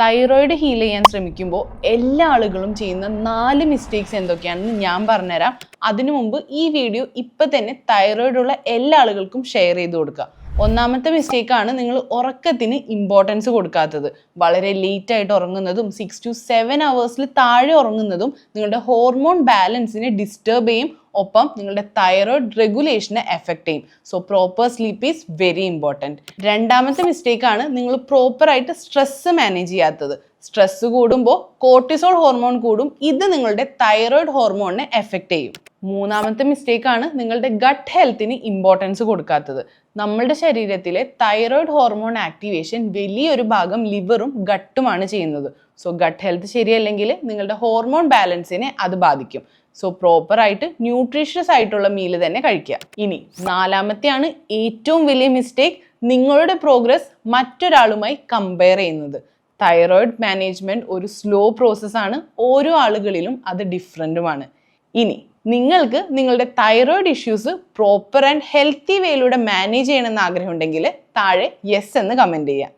Thyroid heal ചെയ്യാൻ ശ്രമിക്കുമ്പോൾ എല്ലാ ആളുകളും ചെയ്യുന്ന 4 മിസ്റ്റേക്സ് എന്തൊക്കെയാണെന്ന് ഞാൻ പറഞ്ഞുതരാം. അതിനു മുമ്പ് ഈ വീഡിയോ ഇപ്പം തന്നെ തൈറോയിഡ് ഉള്ള എല്ലാ ആളുകൾക്കും ഷെയർ ചെയ്ത് കൊടുക്കുക. ഒന്നാമത്തെ മിസ്റ്റേക്കാണ് നിങ്ങൾ ഉറക്കത്തിന് ഇമ്പോർട്ടൻസ് കൊടുക്കാത്തത്. വളരെ ലേറ്റ് ആയിട്ട് ഉറങ്ങുന്നതും 6 to 7 hours താഴെ ഉറങ്ങുന്നതും നിങ്ങളുടെ ഹോർമോൺ ബാലൻസിനെ ഡിസ്റ്റർബ് ചെയ്യും, ഒപ്പം നിങ്ങളുടെ തൈറോയിഡ് റെഗുലേഷനെ എഫക്ട് ചെയ്യും. So proper sleep is very important. രണ്ടാമത്തെ മിസ്റ്റേക്കാണ് നിങ്ങൾ പ്രോപ്പറായിട്ട് സ്ട്രെസ് മാനേജ് ചെയ്യാത്തത്. സ്ട്രെസ് കൂടുമ്പോൾ കോർട്ടിസോൾ ഹോർമോൺ കൂടും, ഇത് നിങ്ങളുടെ തൈറോയിഡ് ഹോർമോണിനെ എഫക്ട് ചെയ്യും. മൂന്നാമത്തെ മിസ്റ്റേക്കാണ് നിങ്ങളുടെ ഗട്ട് ഹെൽത്തിന് ഇമ്പോർട്ടൻസ് കൊടുക്കാത്തത്. നമ്മളുടെ ശരീരത്തിലെ തൈറോയിഡ് ഹോർമോൺ ആക്ടിവേഷൻ വലിയൊരു ഭാഗം ലിവറും ഗട്ടുമാണ് ചെയ്യുന്നത്. സോ ഗട്ട് ഹെൽത്ത് ശരിയല്ലെങ്കിൽ നിങ്ങളുടെ ഹോർമോൺ ബാലൻസിനെ അത് ബാധിക്കും. സോ പ്രോപ്പറായിട്ട് ന്യൂട്രീഷ്യസ് ആയിട്ടുള്ള മീൽ തന്നെ കഴിക്കുക. ഇനി നാലാമത്തെയാണ് ഏറ്റവും വലിയ മിസ്റ്റേക്ക്, നിങ്ങളുടെ പ്രോഗ്രസ് മറ്റൊരാളുമായി കമ്പയർ ചെയ്യുന്നത്. തൈറോയിഡ് മാനേജ്മെൻറ്റ് ഒരു സ്ലോ പ്രോസസ്സാണ്, ഓരോ ആളുകളിലും അത് ഡിഫറെൻറ്റുമാണ്. ഇനി നിങ്ങൾക്ക് നിങ്ങളുടെ thyroid issues proper and healthy വേയിലൂടെ മാനേജ് ചെയ്യണമെന്ന് ആഗ്രഹമുണ്ടെങ്കിൽ താഴെ യെസ് എന്ന് കമൻറ്റ് ചെയ്യുക.